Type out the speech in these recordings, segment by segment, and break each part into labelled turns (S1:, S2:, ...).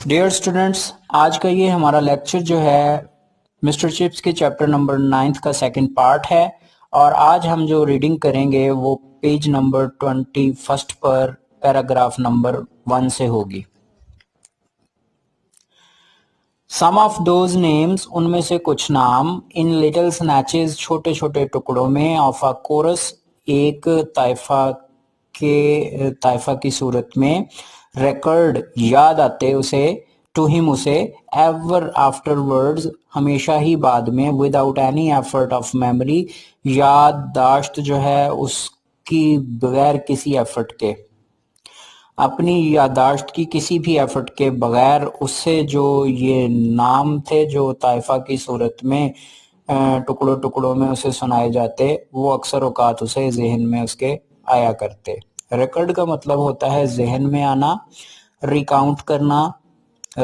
S1: Dear students, آج کا یہ ہمارا لیکچر جو ہے مسٹر چپس کے چیپٹر نمبر 9 کا سیکنڈ پارٹ ہے، اور آج ہم جو ریڈنگ کریں گے وہ پیج نمبر 21 پر پیراگراف نمبر 1 سے ہوگی۔ سم آف دوز نیمز، ان میں سے کچھ نام، ان لٹل سنیچز، چھوٹے چھوٹے ٹکڑوں میں، آف اے کورس، ایک طائفہ کی صورت میں، ریکارڈ، یاد آتے اسے، ٹو ہم اسے، ایور آفٹر ورڈز، ہمیشہ ہی بعد میں، without any effort of memory, یادداشت جو ہے اس کی بغیر کسی ایفرٹ کے، اپنی یادداشت کی کسی بھی ایفرٹ کے بغیر اس سے جو یہ نام تھے جو طائفہ کی صورت میں ٹکڑوں ٹکڑوں میں اسے سنائے جاتے، وہ اکثر اوقات اسے ذہن میں اس کے آیا کرتے۔ ریکارڈ کا مطلب ہوتا ہے ذہن میں آنا، ریکاؤنٹ کرنا،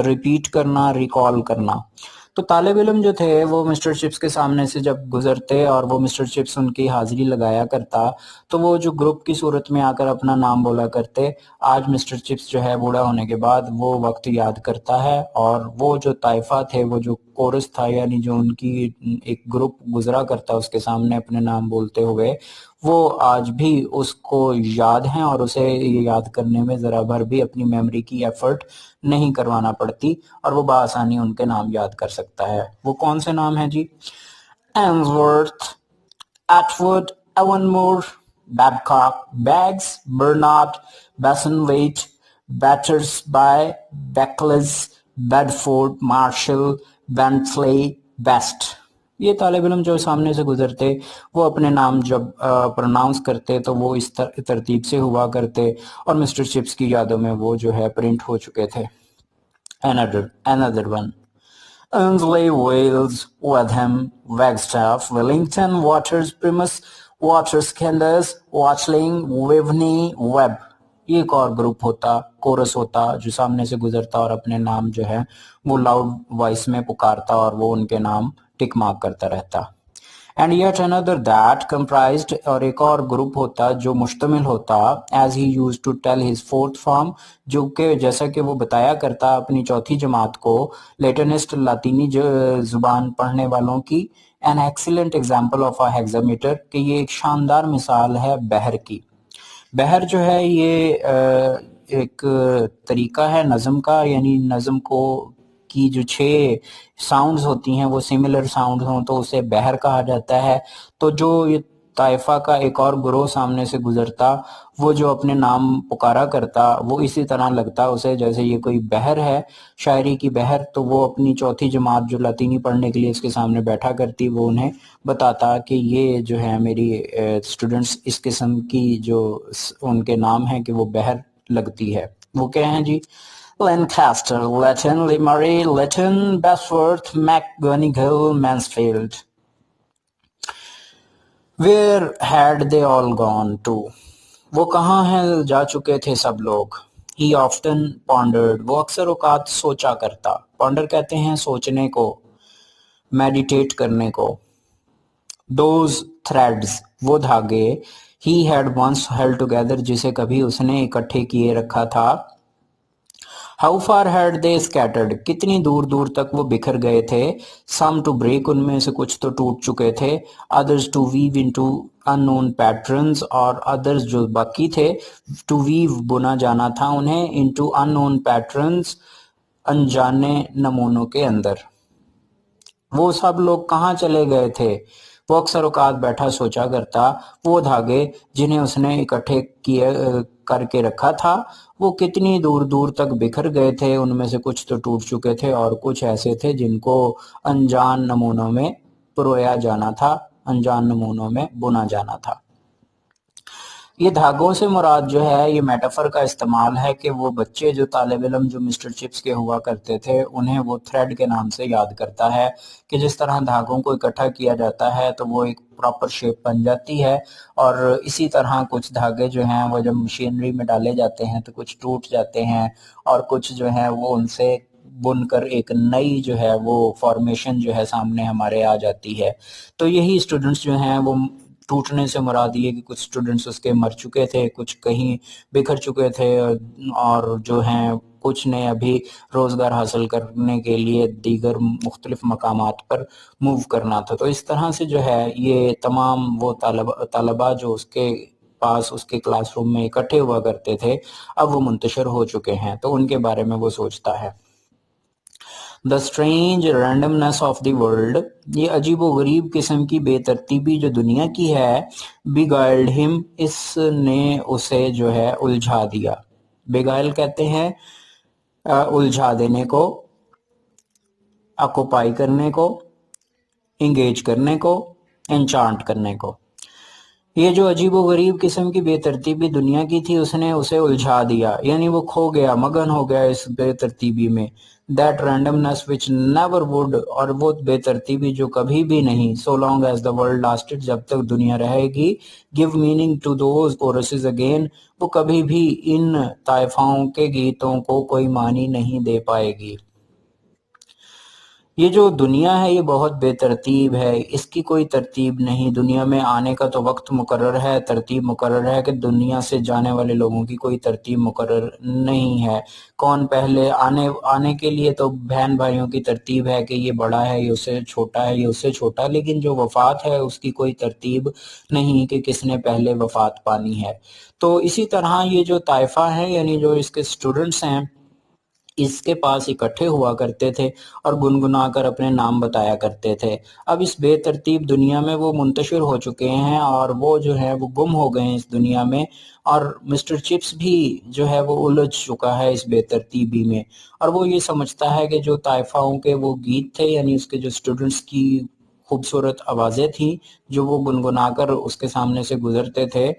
S1: ریپیٹ کرنا، ریکال کرنا۔ تو طالب علم جو تھے وہ مسٹر چپس کے سامنے سے جب گزرتے اور وہ مسٹر چپس ان کی حاضری لگایا کرتا، تو وہ جو گروپ کی صورت میں آ کر اپنا نام بولا کرتے۔ آج مسٹر چپس جو ہے بوڑھا ہونے کے بعد وہ وقت یاد کرتا ہے، اور وہ جو طائفہ تھے، وہ جو کورس تھا، یعنی جو ان کی ایک گروپ گزرا کرتا اس کے سامنے اپنے نام بولتے ہوئے، وہ آج بھی اس کو یاد ہیں، اور اسے یہ یاد کرنے میں ذرا بھر بھی اپنی میموری کی ایفرٹ نہیں کروانا پڑتی، اور وہ بآسانی ان کے نام یاد کر سکتا ہے۔ وہ کون سے نام ہیں جی؟ Emsworth, Atward, Avonmore, Babcock, Biggs, Bernard, Besnoit, Battersby, Beckles, Bedford, Marshall, Bentley, Best. یہ طالب علم جو سامنے سے گزرتے وہ اپنے نام جب پروناؤنس کرتے تو وہ اس ترتیب سے ہوا کرتے، اور مسٹر چپس کی یادوں میں وہ جو ہے پرنٹ ہو چکے تھے۔ Another one. Ainsley, Wales, Wadham, Wagstaff, Wellington, Waters, Primus, Waters, Kenders, Watling, Waveney, Webb۔ یہ ایک اور گروپ ہوتا، کورس ہوتا، جو سامنے سے گزرتا اور اپنے نام جو ہے وہ لاؤڈ وائس میں پکارتا، اور وہ ان کے نام ٹک مارک کرتا رہتا۔ And yet another that comprised، اور ایک اور گروپ ہوتا جو مشتمل ہوتا، as he used to tell his fourth form، جو کہ جیسا کہ وہ بتایا کرتا اپنی چوتھی جماعت کو، لیٹنسٹ، لاطینی زبان پڑھنے والوں کی، an excellent example of a hexameter، کہ یہ ایک شاندار مثال ہے بحر کی۔ بحر جو ہے یہ ایک طریقہ ہے نظم کا، یعنی نظم کو کی جو 6 ساؤنڈز ہوتی ہیں وہ سملر ساؤنڈز ہوں تو اسے بحر کہا جاتا ہے۔ تو جو یہ طائفہ کا ایک اور گروہ سامنے سے گزرتا، وہ جو اپنے نام پکارا کرتا، وہ اسی طرح لگتا اسے جیسے یہ کوئی بحر ہے، شاعری کی بحر۔ تو وہ اپنی چوتھی جماعت جو لاطینی پڑھنے کے لیے اس کے سامنے بیٹھا کرتی، وہ انہیں بتاتا کہ یہ جو ہے میری اسٹوڈنٹس اس قسم کی جو ان کے نام ہیں کہ وہ بحر لگتی ہے۔ وہ کیا ہیں جی؟ Lancaster, Latin, لیمری، Latin, بیسورتھ، میکگونیگل، Mansfield. Where had they all gone to؟ وہ کہاں ہیں جا چکے تھے سب لوگ۔ He often pondered، وہ اکثر اوقات سوچا کرتا۔ پونڈر کہتے ہیں سوچنے کو، میڈیٹیٹ کرنے کو۔ Those threads، وہ دھاگے، he had once held together، جسے کبھی اس نے اکٹھے کیے رکھا تھا۔ How far had they scattered، کتنی دور دور تک وہ بکھر گئے تھے۔ Some to break، ان میں سے کچھ تو ٹوٹ چکے تھے۔ Others to weave into unknown patterns، اور others جو باقی تھے to weave، بنا جانا تھا انہیں into unknown patterns، انجانے نمونوں کے اندر۔ وہ سب لوگ کہاں چلے گئے تھے؟ وہ اکثر اوقات بیٹھا سوچا کرتا، وہ دھاگے جنہیں اس نے اکٹھے کر کے رکھا تھا وہ کتنی دور دور تک بکھر گئے تھے، ان میں سے کچھ تو ٹوٹ چکے تھے اور کچھ ایسے تھے جن کو انجان نمونوں میں پرویا جانا تھا، انجان نمونوں میں بنا جانا تھا۔ یہ دھاگوں سے مراد جو ہے یہ میٹافر کا استعمال ہے کہ وہ بچے جو طالب علم جو مسٹر چپس کے ہوا کرتے تھے انہیں وہ تھریڈ کے نام سے یاد کرتا ہے، کہ جس طرح دھاگوں کو اکٹھا کیا جاتا ہے تو وہ ایک پراپر شیپ بن جاتی ہے، اور اسی طرح کچھ دھاگے جو ہیں وہ جب مشینری میں ڈالے جاتے ہیں تو کچھ ٹوٹ جاتے ہیں، اور کچھ جو ہیں وہ ان سے بن کر ایک نئی جو ہے وہ فارمیشن جو ہے سامنے ہمارے آ جاتی ہے۔ تو یہی اسٹوڈنٹس جو ہیں وہ ٹوٹنے سے مراد یہ کہ کچھ اسٹوڈنٹس اس کے مر چکے تھے، کچھ کہیں بکھر چکے تھے، اور جو ہیں کچھ نے ابھی روزگار حاصل کرنے کے لیے دیگر مختلف مقامات پر موو کرنا تھا۔ تو اس طرح سے جو ہے یہ تمام وہ طلبہ جو اس کے پاس اس کے کلاس روم میں اکٹھے ہوا کرتے تھے اب وہ منتشر ہو چکے ہیں، تو ان کے بارے میں وہ سوچتا ہے۔ The strange randomness of the world، یہ عجیب و غریب قسم کی بے ترتیبی جو دنیا کی ہے، beguiled him، اس نے اسے جو ہے الجھا دیا۔ beguile کہتے ہیں الجھا دینے کو، اکوپائی کرنے کو، انگیج کرنے کو، انچانٹ کرنے کو۔ یہ جو عجیب و غریب قسم کی بے ترتیبی دنیا کی تھی اس نے اسے الجھا دیا، یعنی وہ کھو گیا، مگن ہو گیا اس بے ترتیبی میں۔ That randomness which never would، اور وہ بے ترتیبی جو کبھی بھی نہیں، so long as the world lasted، جب تک دنیا رہے گی، give meaning to those choruses again، وہ کبھی بھی ان طائفاؤں کے گیتوں کو کوئی معنی نہیں دے پائے گی۔ یہ جو دنیا ہے یہ بہت بے ترتیب ہے، اس کی کوئی ترتیب نہیں، دنیا میں آنے کا تو وقت مقرر ہے، ترتیب مقرر ہے، کہ دنیا سے جانے والے لوگوں کی کوئی ترتیب مقرر نہیں ہے۔ کون پہلے آنے کے لیے تو بہن بھائیوں کی ترتیب ہے کہ یہ بڑا ہے، یہ اس سے چھوٹا ہے، یہ اس سے چھوٹا، لیکن جو وفات ہے اس کی کوئی ترتیب نہیں کہ کس نے پہلے وفات پانی ہے۔ تو اسی طرح یہ جو طائفہ ہیں، یعنی جو اس کے اسٹوڈنٹس ہیں، اس کے پاس اکٹھے ہوا کرتے تھے اور گنگنا کر اپنے نام بتایا کرتے تھے۔ اب اس بے ترتیب دنیا میں وہ منتشر ہو چکے ہیں اور وہ جو ہے وہ گم ہو گئے ہیں اس دنیا میں، اور مسٹر چپس بھی جو ہے وہ الجھ چکا ہے اس بے ترتیبی میں، اور وہ یہ سمجھتا ہے کہ جو طائفاؤں کے وہ گیت تھے، یعنی اس کے جو اسٹوڈنٹس کی خوبصورت آوازیں تھیں جو وہ گنگنا کر اس کے سامنے سے گزرتے تھے،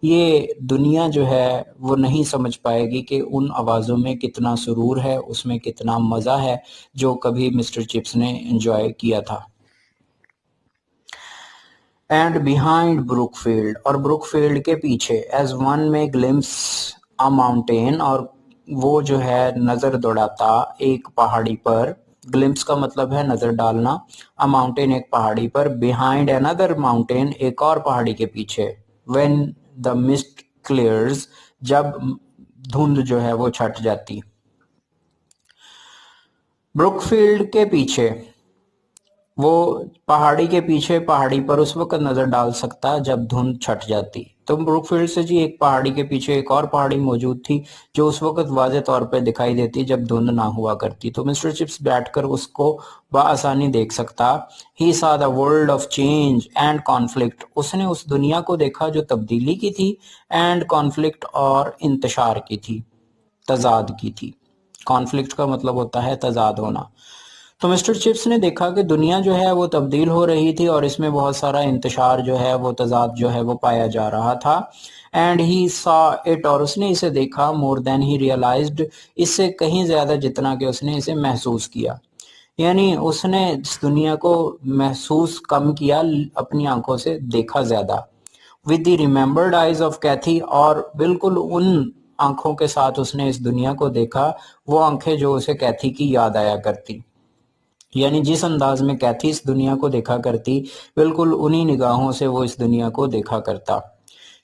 S1: یہ دنیا جو ہے وہ نہیں سمجھ پائے گی کہ ان آوازوں میں کتنا سرور ہے، اس میں کتنا مزہ ہے جو کبھی مسٹر چپس نے انجوائے کیا تھا۔ اینڈ بیہائنڈ بروک فیلڈ، اور بروک فیلڈ کے پیچھے، ایز ون میں گلمس آ ماؤنٹین، اور وہ جو ہے نظر دوڑاتا ایک پہاڑی پر، گلمس کا مطلب ہے نظر ڈالنا، آ ماؤنٹین ایک پہاڑی پر، بیہائنڈ another ماؤنٹین ایک اور پہاڑی کے پیچھے، when the mist clears، جب دھند جو ہے وہ چھٹ جاتی۔ بروک فیلڈ کے پیچھے، وہ پہاڑی کے پیچھے پہاڑی پر اس وقت نظر ڈال سکتا جب دھند چھٹ جاتی۔ تو بروک فیلڈ سے جی ایک پہاڑی کے پیچھے ایک اور پہاڑی موجود تھی جو اس وقت واضح طور پہ دکھائی دیتی جب دھند نہ ہوا کرتی، تو مسٹر چپس بیٹھ کر اس کو بآسانی دیکھ سکتا۔ He saw the world of change and conflict، اس نے اس دنیا کو دیکھا جو تبدیلی کی تھی، and conflict، اور انتشار کی تھی، تضاد کی تھی۔ کانفلکٹ کا مطلب ہوتا ہے تضاد ہونا۔ تو مسٹر چپس نے دیکھا کہ دنیا جو ہے وہ تبدیل ہو رہی تھی اور اس میں بہت سارا انتشار جو ہے وہ تضاد جو ہے وہ پایا جا رہا تھا، اینڈ ہی سا اٹ، اور اس نے اسے دیکھا، مور دین ہی ریئلائزڈ، اس سے کہیں زیادہ جتنا کہ اس نے اسے محسوس کیا، یعنی اس نے اس دنیا کو محسوس کم کیا، اپنی آنکھوں سے دیکھا زیادہ۔ with the remembered eyes of Kathy، اور بالکل ان آنکھوں کے ساتھ اس نے اس دنیا کو دیکھا، وہ آنکھیں جو اسے کیتھی کی یاد آیا کرتی، یعنی جس انداز میں کیتھی اس دنیا کو دیکھا کرتی بالکل انہی نگاہوں سے وہ اس دنیا کو دیکھا کرتا۔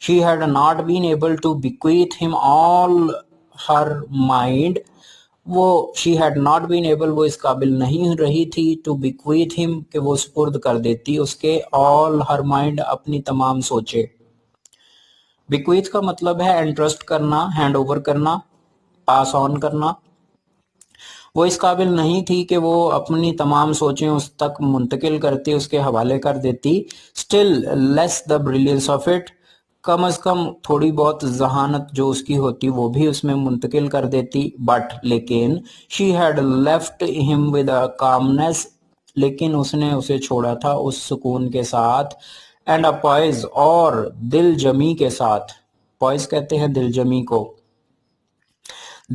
S1: She had not been able to bequeath him all her mind، وہ she had not been able، وہ اس قابل نہیں رہی تھی to bequeath him، کہ وہ سپرد کر دیتی اس کے all her mind، اپنی تمام سوچے۔ bequeath کا مطلب ہے انٹرسٹ کرنا، ہینڈ اوور کرنا، پاس آن کرنا۔ وہ اس قابل نہیں تھی کہ وہ اپنی تمام سوچیں اس تک منتقل کرتی، اس کے حوالے کر دیتی۔ Still less the brilliance of it، کم از کم تھوڑی بہت ذہانت جو اس کی ہوتی وہ بھی اس میں منتقل کر دیتی، بٹ لیکن she had left him with a calmness، لیکن اس نے اسے چھوڑا تھا اس سکون کے ساتھ، and a poise، اور دل جمی کے ساتھ، poise کہتے ہیں دل جمی کو،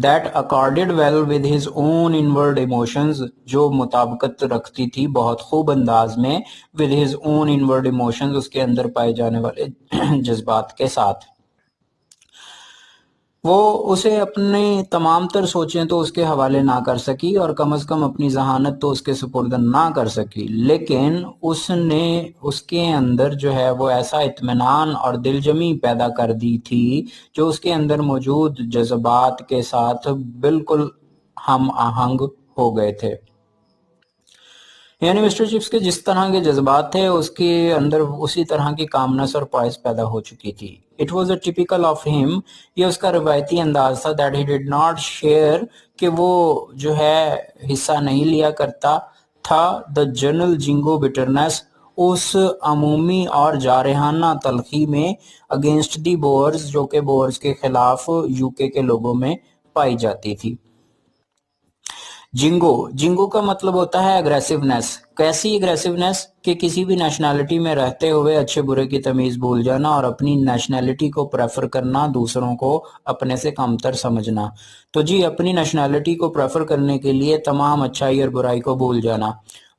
S1: that accorded well with his own inward emotions، جو مطابقت رکھتی تھی بہت خوب انداز میں with his own inward emotions، اس کے اندر پائے جانے والے جذبات کے ساتھ۔ وہ اسے اپنی تمام تر سوچیں تو اس کے حوالے نہ کر سکی اور کم از کم اپنی ذہانت تو اس کے سپرد نہ کر سکی، لیکن اس نے اس کے اندر جو ہے وہ ایسا اطمینان اور دلجمی پیدا کر دی تھی جو اس کے اندر موجود جذبات کے ساتھ بالکل ہم آہنگ ہو گئے تھے۔ یعنی مسٹر چپس کے جس طرح کے جذبات تھے اس کے اندر اسی طرح کی کامنس اور پوائس پیدا ہو چکی تھی۔ It was a typical of ہم، یہ اس کا روایتی انداز تھا that he did not share, کہ وہ جو ہے حصہ نہیں لیا کرتا تھا دا جنرل جنگو بٹرنس، اس عمومی اور جارحانہ تلخی میں اگینسٹ دی بورز، جو کہ بورز کے خلاف یو کے لوگوں میں پائی جاتی تھی۔ جنگو کا مطلب ہوتا ہے اگریسونیس۔ کیسی اگریسونیس؟ کہ کسی بھی نیشنلٹی میں رہتے ہوئے اچھے برے کی تمیز بھول جانا اور اپنی نیشنلٹی کو پریفر کرنا، دوسروں کو اپنے سے کمتر سمجھنا۔ تو جی اپنی نیشنلٹی کو پریفر کرنے کے لیے تمام اچھائی اور برائی کو بھول جانا،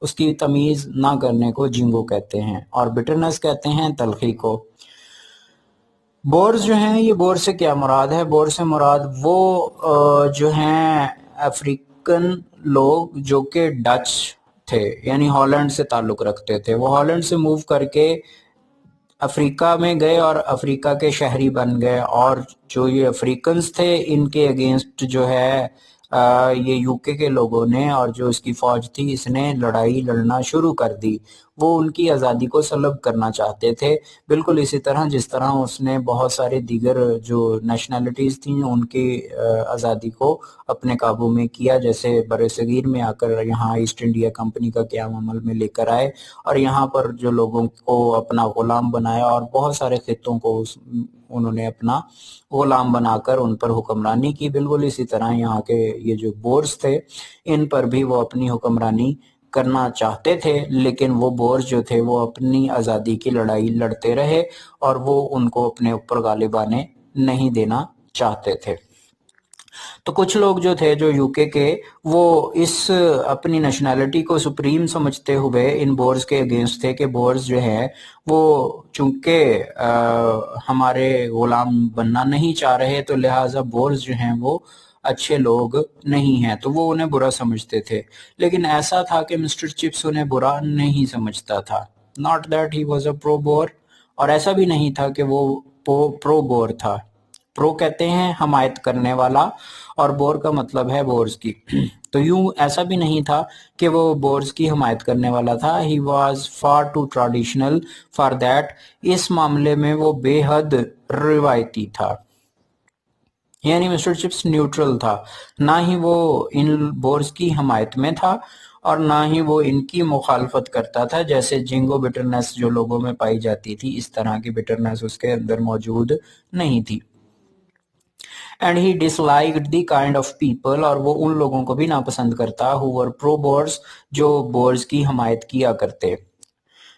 S1: اس کی تمیز نہ کرنے کو جنگو کہتے ہیں، اور بٹرنس کہتے ہیں تلخی کو۔ بورز جو ہیں، یہ بورز سے کیا مراد ہے؟ بورز سے مراد وہ جو ہیں افریقن لوگ جو کہ ڈچ تھے، یعنی ہالینڈ سے تعلق رکھتے تھے۔ وہ ہالینڈ سے موو کر کے افریقہ میں گئے اور افریقہ کے شہری بن گئے، اور جو یہ افریقنز تھے ان کے اگینسٹ جو ہے یہ یو کے لوگوں نے اور جو اس کی فوج تھی اس نے لڑائی لڑنا شروع کر دی۔ وہ ان کی آزادی کو سلب کرنا چاہتے تھے، بالکل اسی طرح جس طرح اس نے بہت سارے دیگر جو نیشنلٹیز تھیں ان کی آزادی کو اپنے قابو میں کیا، جیسے بر صغیر میں آ کر یہاں ایسٹ انڈیا کمپنی کا قیام عمل میں لے کر آئے اور یہاں پر جو لوگوں کو اپنا غلام بنایا اور بہت سارے خطوں کو انہوں نے اپنا غلام بنا کر ان پر حکمرانی کی۔ بالکل اسی طرح یہاں کے یہ جو بورز تھے ان پر بھی وہ اپنی حکمرانی کرنا چاہتے تھے، لیکن وہ بورز جو تھے وہ اپنی آزادی کی لڑائی لڑتے رہے اور وہ ان کو اپنے اوپر غالب آنے نہیں دینا چاہتے تھے۔ تو کچھ لوگ جو تھے جو یو کے وہ اس اپنی نیشنلٹی کو سپریم سمجھتے ہوئے ان بورز کے اگینسٹ تھے کہ بورز جو ہے وہ چونکہ ہمارے غلام بننا نہیں چاہ رہے تو لہٰذا بورز جو ہیں وہ اچھے لوگ نہیں ہیں، تو وہ انہیں برا سمجھتے تھے۔ لیکن ایسا تھا کہ مسٹر چپس انہیں برا نہیں سمجھتا تھا، not that he was a pro Boer, اور ایسا بھی نہیں تھا کہ وہ پرو بور تھا۔ پرو کہتے ہیں حمایت کرنے والا اور بور کا مطلب ہے بورز کی، تو یوں ایسا بھی نہیں تھا کہ وہ بورز کی حمایت کرنے والا تھا۔ He was far too traditional for that, اس معاملے میں وہ بے حد روایتی تھا، یعنی مسٹر چپس نیوٹرل تھا، نہ ہی وہ ان بورز کی حمایت میں تھا اور نہ ہی وہ ان کی مخالفت کرتا تھا۔ جیسے جنگو بٹرنس جو لوگوں میں پائی جاتی تھی اس طرح کی بٹرنس اس کے اندر موجود نہیں تھی۔ And he disliked the kind of people, اور وہ ان لوگوں کو بھی ناپسند کرتا who were pro بورز، جو بورز کی حمایت کیا کرتے۔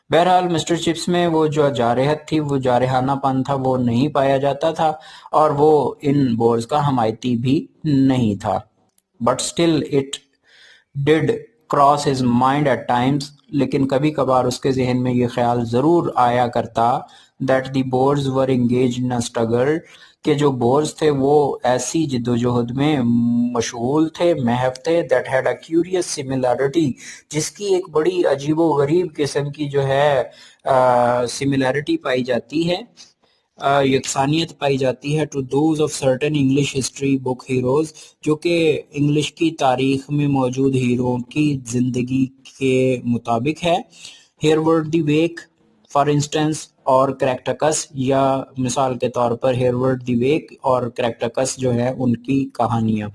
S1: بہرحال مسٹر چپس میں وہ جو جارحت تھی، وہ جارحانہ پن تھا، وہ نہیں پایا جاتا تھا اور وہ ان بورز کا حمایتی بھی نہیں تھا۔ But still it did cross his mind at times, لیکن کبھی کبھار اس کے ذہن میں یہ خیال ضرور آیا کرتا that the بورز were engaged in struggle, کہ جو بورز تھے وہ ایسی جدوجہد میں مشغول تھے، محو تھے، that had a curious similarity, جس کی ایک بڑی عجیب و غریب قسم کی جو ہے سملیرٹی پائی جاتی ہے، یکسانیت پائی جاتی ہے to those of certain English history book heroes, جو کہ انگلش کی تاریخ میں موجود ہیرو کی زندگی کے مطابق ہے۔ ہیرورڈ دی ویک فار انسٹنس اور کریکٹکس، یا مثال کے طور پر ہیرورڈ دی ویک اور کریکٹکس جو ہے ان کی کہانیاں۔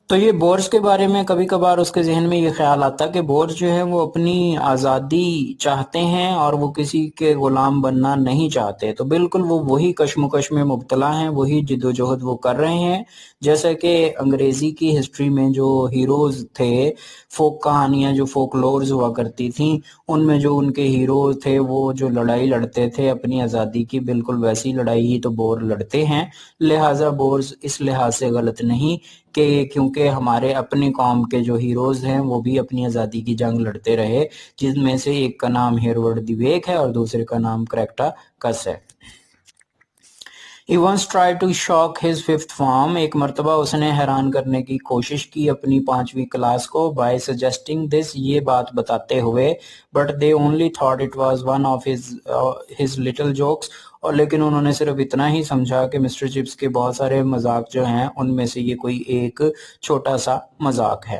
S1: تو یہ بورز کے بارے میں کبھی کبھار اس کے ذہن میں یہ خیال آتا کہ بورز جو ہے وہ اپنی آزادی چاہتے ہیں اور وہ کسی کے غلام بننا نہیں چاہتے، تو بالکل وہ وہی کشمکش میں مبتلا ہیں، وہی جد و جہد وہ کر رہے ہیں جیسا کہ انگریزی کی ہسٹری میں جو ہیروز تھے، فوک کہانیاں جو فوک لورز ہوا کرتی تھیں، ان میں جو ان کے ہیروز تھے وہ جو لڑائی لڑتے تھے اپنی آزادی کی، بالکل ویسی لڑائی ہی تو بور لڑتے ہیں۔ لہٰذا بورز اس لحاظ سے غلط نہیں کہ کیونکہ ہمارے اپنی قوم کے جو ہیروز ہیں وہ بھی اپنی آزادی کی جنگ لڑتے رہے، جن میں سے ایک کا نام ہیرورڈ دی ویک ہے اور دوسرے کا نام کریکٹاکس ہے۔ He once tried to shock his fifth form. ایک مرتبہ اس نے حیران کرنے کی کوشش کی اپنی 5ویں کلاس کو by suggesting this, یہ بات بتاتے ہوئے, but they only thought it was one of his little jokes. اور لیکن انہوں نے صرف اتنا ہی سمجھا کہ مسٹر چپس کے بہت سارے مذاق جو ہیں ان میں سے یہ کوئی ایک چھوٹا سا مذاق ہے.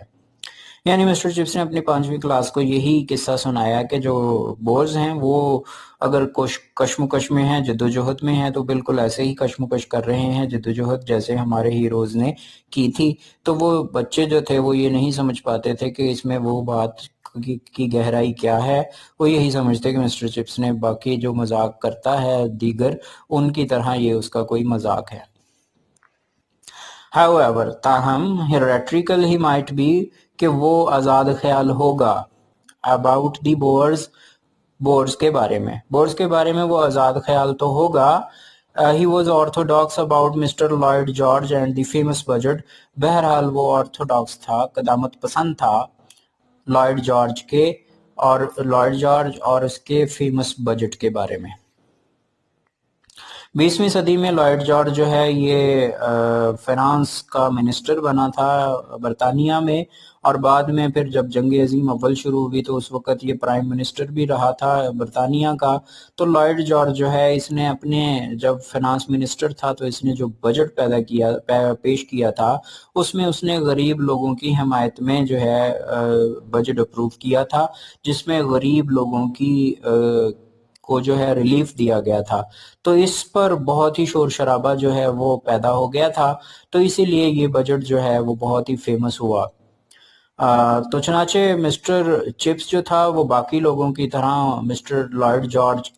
S1: یعنی مسٹر چپس نے اپنی 5ویں کلاس کو یہی قصہ سنایا کہ جو بورز ہیں وہ اگر کشم و کش میں ہیں, جد و جہد میں ہیں, تو بالکل ایسے ہی کشم و کش کر رہے ہیں جد و جہد جیسے ہمارے ہیروز نے کی تھی. تو وہ بچے جو تھے وہ یہ نہیں سمجھ پاتے تھے کہ اس میں وہ بات کی گہرائی کیا ہے. وہ یہی سمجھتے کہ مسٹر چپس نے باقی جو مذاق کرتا ہے دیگر ان کی طرح یہ اس کا کوئی مذاق ہے. However, تاہم heretical he might be, کہ وہ آزاد خیال ہوگا. About the boards کے بارے میں وہ آزاد خیال تو ہوگا. He was orthodox about Mr. Lloyd George and the famous budget. بہرحال وہ orthodox تھا, قدامت پسند تھا لائڈ جارج کے اور اس کے فیمس بجٹ کے بارے میں. 20ویں صدی میں لائڈ جارج جو ہے یہ فائنانس کا منسٹر بنا تھا برطانیہ میں, اور بعد میں پھر جب جنگ عظیم اول شروع ہوئی تو اس وقت یہ پرائم منسٹر بھی رہا تھا برطانیہ کا. تو لائڈ جارج جو ہے اس نے اپنے جب فائنانس منسٹر تھا تو اس نے جو بجٹ پیش کیا تھا اس میں اس نے غریب لوگوں کی حمایت میں جو ہے بجٹ اپروو کیا تھا, جس میں غریب لوگوں کی کو جو ہے ریلیف دیا گیا تھا. تو اس پر بہت ہی شور شرابہ جو ہے وہ پیدا ہو گیا تھا, تو اسی لیے یہ بجٹ جو ہے وہ بہت ہی فیمس ہوا. تو چنانچہ مسٹر چپس جو تھا وہ باقی لوگوں کی طرح مسٹر لائڈ جارج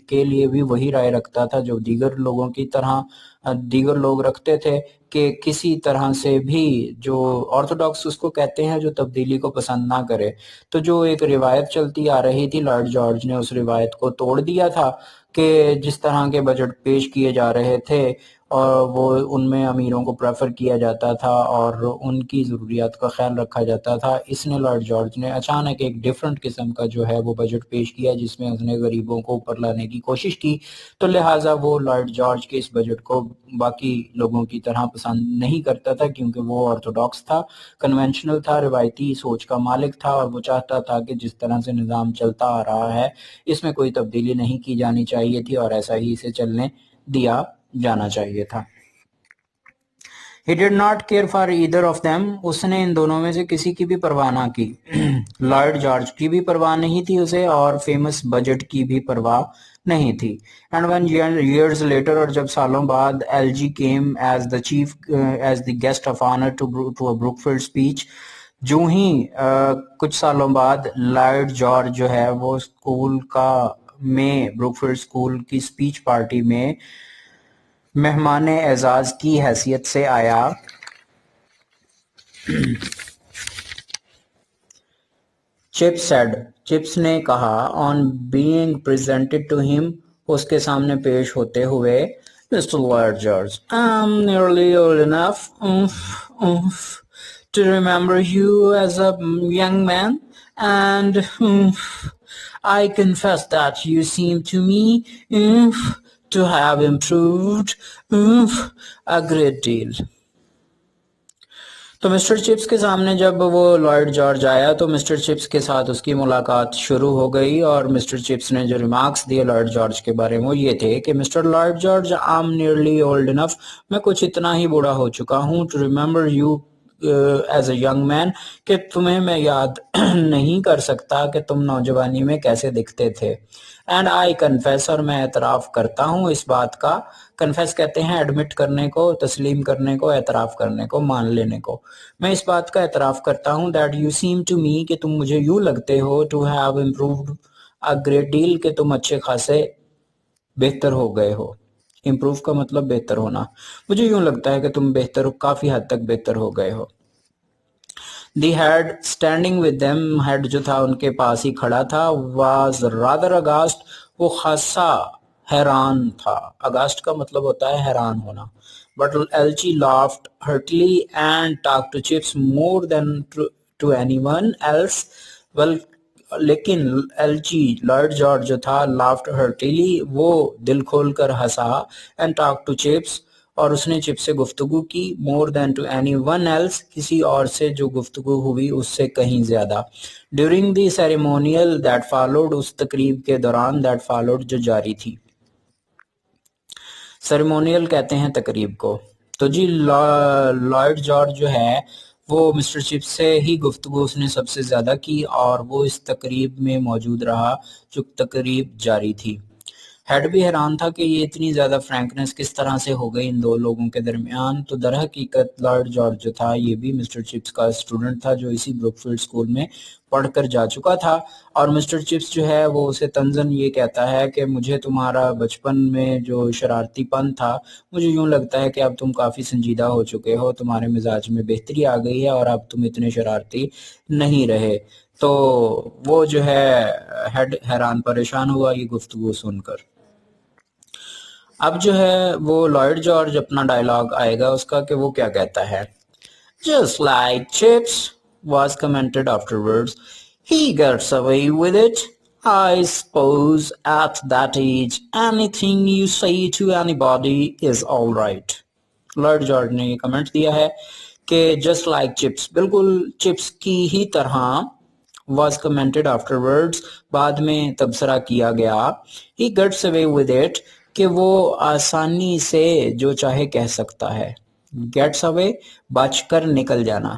S1: کے لیے بھی وہی رائے رکھتا تھا جو دیگر لوگوں کی طرح دیگر لوگ رکھتے تھے, کہ کسی طرح سے بھی جو آرتھوڈاکس اس کو کہتے ہیں جو تبدیلی کو پسند نہ کرے. تو جو ایک روایت چلتی آ رہی تھی لائڈ جارج نے اس روایت کو توڑ دیا تھا کہ جس طرح کے بجٹ پیش کیے جا رہے تھے اور وہ ان میں امیروں کو پریفر کیا جاتا تھا اور ان کی ضروریات کا خیال رکھا جاتا تھا. اس نے لارڈ جارج نے اچانک ایک ڈیفرنٹ قسم کا جو ہے وہ بجٹ پیش کیا جس میں اس نے غریبوں کو اوپر لانے کی کوشش کی. تو لہٰذا وہ لارڈ جارج کے اس بجٹ کو باقی لوگوں کی طرح پسند نہیں کرتا تھا, کیونکہ وہ آرتھوڈاکس تھا, کنونشنل تھا, روایتی سوچ کا مالک تھا, اور وہ چاہتا تھا کہ جس طرح سے نظام چلتا آ رہا ہے اس میں کوئی تبدیلی نہیں کی جانی چاہیے تھی اور ایسا ہی اسے چلنے دیا جانا چاہیے تھا. He did not care for either of them. اس نے ان دونوں میں سے کسی کی بھی پرواہ نہ کی. لارڈ جارج کی بھی پرواہ نہیں تھی اسے, اور فیمس بجٹ کی بھی پرواہ نہیں تھی. And when years later, اور جب سالوں بعد LG came as the guest of honor to a Brookfield speech, جو ہی کچھ سالوں بعد لارڈ جارج جو ہے وہ اسکول میں بروکفیلڈ اسکول کی اسپیچ پارٹی میں مہمان اعزاز کی حیثیت سے آیا, چپس نے کہا on being presented to him, اس کے سامنے پیش ہوتے ہوئے, Mr. Lloyd George, I'm nearly old enough to remember you as a young man, and I confess that you seem to me to have improved a great deal. تو mister chips کے سامنے جب وہ لارڈ جارج آیا تو mister chips کے ساتھ اس کی ملاقات شروع ہو گئی, اور مسٹر چپس نے جو ریمارکس دیے لارڈ جارج کے بارے میں وہ یہ تھے کہ Mister Lord George, I'm nearly old enough, میں کچھ اتنا ہی بوڑھا ہو چکا ہوں, to remember you as a young man, کہ تمہیں میں یاد نہیں کر سکتا کہ تم نوجوانی میں کیسے دکھتے تھے. اینڈ آئی کنفیس, اور میں اعتراف کرتا ہوں اس بات کا. کنفیس کہتے ہیں ایڈمٹ کرنے کو, تسلیم کرنے کو, اعتراف کرنے کو, مان لینے کو. میں اس بات کا اعتراف کرتا ہوں that you seem to me, کہ تم مجھے یوں لگتے ہو, to have improved a great deal, کہ تم اچھے خاصے بہتر ہو گئے ہو. امپروو کا مطلب بہتر ہونا. مجھے یوں لگتا ہے کہ تم کافی حد تک بہتر ہو گئے ہو. The head standing with them, head جو تھا ان کے پاس ہی کھڑا تھا, was rather aghast, وہ خاصا حیران تھا. aghast کا مطلب ہوتا ہے حیران ہونا. But LG laughed heartily and talked to Chips more than to anyone else. Well, لیکن ایل جی لارڈ جارج جو تھا لافٹ ہرٹیلی وہ دل کھول کر ہنسا اینڈ ٹاک ٹو چپس اور اس نے چپ سے گفتگو کی مور دین ٹو اینی ون ایلس کسی اور سے جو گفتگو ہوئی اس سے کہیں زیادہ during the ceremonial that followed اس تقریب کے دوران دیٹ فالوڈ جو جاری تھی سیریمونیل کہتے ہیں تقریب کو تو جی لارڈ جارج جو ہے وہ مسٹر چپس سے ہی گفتگو اس نے سب سے زیادہ کی اور وہ اس تقریب میں موجود رہا جو تقریب جاری تھی ہیڈ بھی حیران تھا کہ یہ اتنی زیادہ فرینکنس کس طرح سے ہو گئی ان دو لوگوں کے درمیان تو در حقیقت لارڈ جارج جو تھا یہ بھی مسٹر چپس کا اسٹوڈنٹ تھا جو اسی بروکفیلڈ اسکول میں پڑھ کر جا چکا تھا اور مسٹر چپس جو ہے وہ اسے طنزاً یہ کہتا ہے کہ مجھے تمہارا بچپن میں جو شرارتی پن تھا مجھے یوں لگتا ہے کہ اب تم کافی سنجیدہ ہو چکے ہو تمہارے مزاج میں بہتری آ گئی ہے اور اب تم اتنے شرارتی نہیں رہے تو وہ جو ہے ہیڈ حیران پریشان ہوا یہ گفتگو سن کر اب جو ہے وہ لارڈ جارج اپنا ڈائلاگ آئے گا اس کا کہ وہ کیا کہتا ہے Just like Chips was commented afterwards, he gets away with it. I suppose at that age, anything you say to anybody is all right. Lord George نے یہ کمنٹ دیا ہے کہ just like Chips بالکل چپس کی ہی طرح was commented afterwards بعد میں تبصرہ کیا گیا he gets away with it کہ وہ آسانی سے جو چاہے کہہ سکتا ہے gets away بچ کر نکل جانا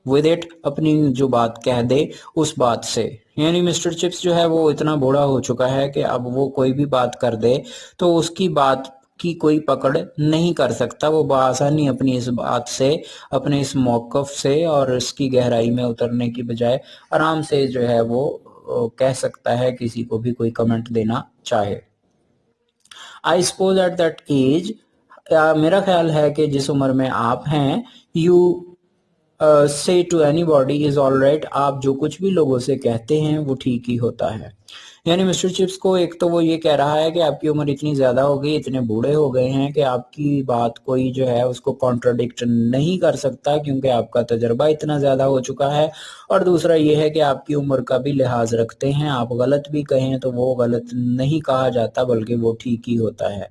S1: with it اپنی جو بات کہہ دے اس بات سے یعنی مسٹر چپس جو ہے وہ اتنا بوڑھا ہو چکا ہے کہ اب وہ کوئی بھی بات کر دے تو اس کی بات کی کوئی پکڑ نہیں کر سکتا وہ بآسانی اپنی اس بات سے اپنے اس موقف سے اور اس کی گہرائی میں اترنے کی بجائے آرام سے جو ہے وہ کہہ سکتا ہے کسی کو بھی کوئی کمنٹ دینا چاہے I suppose at that age میرا خیال ہے کہ جس عمر میں آپ ہیں you say to anybody is all right آپ جو کچھ بھی لوگوں سے کہتے ہیں وہ ٹھیک ہی ہوتا ہے یعنی مسٹر چپس کو ایک تو وہ یہ کہہ رہا ہے کہ آپ کی عمر اتنی زیادہ ہو گئی اتنے بوڑھے ہو گئے ہیں کہ آپ کی بات کوئی جو ہے اس کو کانٹراڈکٹ نہیں کر سکتا کیونکہ آپ کا تجربہ اتنا زیادہ ہو چکا ہے اور دوسرا یہ ہے کہ آپ کی عمر کا بھی لحاظ رکھتے ہیں آپ غلط بھی کہیں تو وہ غلط نہیں کہا جاتا بلکہ وہ ٹھیک ہی ہوتا ہے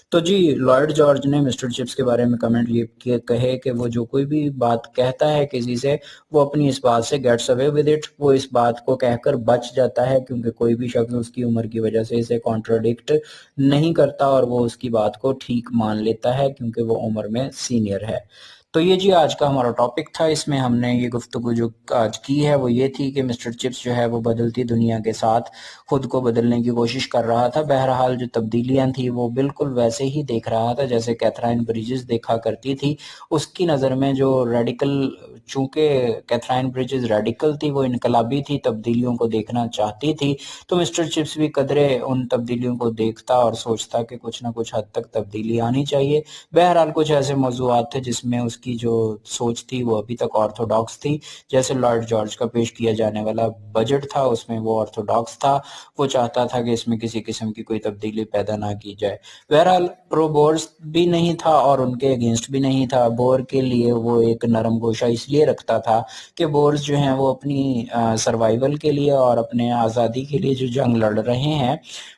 S1: تو جی لارڈ جارج نے مسٹر چپس کے بارے میں کمنٹ یہ کہے کہ وہ جو کوئی بھی بات کہتا ہے کسی سے وہ اپنی اس بات سے گیٹس اوے ود اٹ وہ اس بات کو کہہ کر بچ جاتا ہے کیونکہ کوئی بھی شخص اس کی عمر کی وجہ سے اسے کانٹراڈکٹ نہیں کرتا اور وہ اس کی بات کو ٹھیک مان لیتا ہے کیونکہ وہ عمر میں سینئر ہے تو یہ جی آج کا ہمارا ٹاپک تھا اس میں ہم نے یہ گفتگو جو آج کی ہے وہ یہ تھی کہ مسٹر چپس جو ہے وہ بدلتی دنیا کے ساتھ خود کو بدلنے کی کوشش کر رہا تھا بہرحال جو تبدیلیاں تھیں وہ بالکل ویسے ہی دیکھ رہا تھا جیسے کیتھرائن بریجز دیکھا کرتی تھی اس کی نظر میں جو ریڈیکل چونکہ کیتھرائن بریجز ریڈیکل تھی وہ انقلابی تھی تبدیلیوں کو دیکھنا چاہتی تھی تو مسٹر چپس بھی قدرے ان تبدیلیوں کو دیکھتا اور سوچتا کہ کچھ نہ کچھ حد تک تبدیلی آنی چاہیے بہرحال کچھ ایسے موضوعات تھے جس میں اس کی جو سوچ تھی وہ ابھی تک آرتھوڈاکس تھی جیسے لارڈ جارج کا پیش کیا جانے والا بجٹ تھا اس میں وہ آرتھوڈاکس تھا وہ چاہتا تھا کہ اس میں کسی قسم کی کوئی تبدیلی پیدا نہ کی جائے بہرحال پرو بورز بھی نہیں تھا اور ان کے اگینسٹ بھی نہیں تھا بور کے لیے وہ ایک نرم گوشہ اس لیے رکھتا تھا کہ بورز جو ہیں وہ اپنی سروائیول کے لیے اور اپنے آزادی کے لیے جو جنگ لڑ رہے ہیں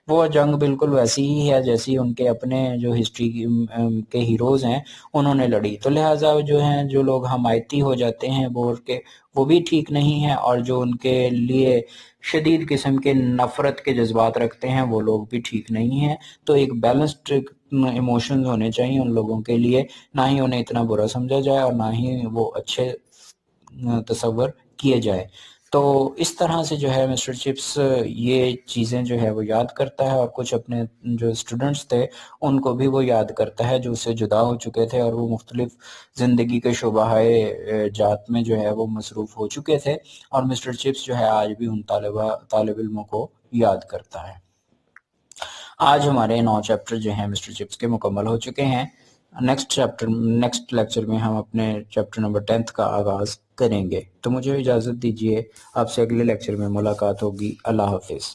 S1: وہ جنگ بالکل ویسی ہی ہے جیسی ان کے اپنے جو ہسٹری کے ہیروز ہیں انہوں نے لڑی تو لہٰذا جو ہیں جو لوگ حمایتی ہو جاتے ہیں بور کے وہ بھی ٹھیک نہیں ہیں اور جو ان کے لیے شدید قسم کے نفرت کے جذبات رکھتے ہیں وہ لوگ بھی ٹھیک نہیں ہیں تو ایک بیلنسڈ ایموشنز ہونے چاہیے ان لوگوں کے لیے نہ ہی انہیں اتنا برا سمجھا جائے اور نہ ہی وہ اچھے تصور کیے جائے تو اس طرح سے جو ہے مسٹر چپس یہ چیزیں جو ہے وہ یاد کرتا ہے اور کچھ اپنے جو اسٹوڈنٹس تھے ان کو بھی وہ یاد کرتا ہے جو اس سے جدا ہو چکے تھے اور وہ مختلف زندگی کے شعبہ جات میں جو ہے وہ مصروف ہو چکے تھے اور مسٹر چپس جو ہے آج بھی ان طالب علموں کو یاد کرتا ہے آج ہمارے 9 چیپٹر جو ہیں مسٹر چپس کے مکمل ہو چکے ہیں نیکسٹ لیکچر میں ہم اپنے چیپٹر نمبر 10 کا آغاز کریں گے تو مجھے اجازت دیجیے آپ سے اگلے لیکچر میں ملاقات ہوگی اللہ حافظ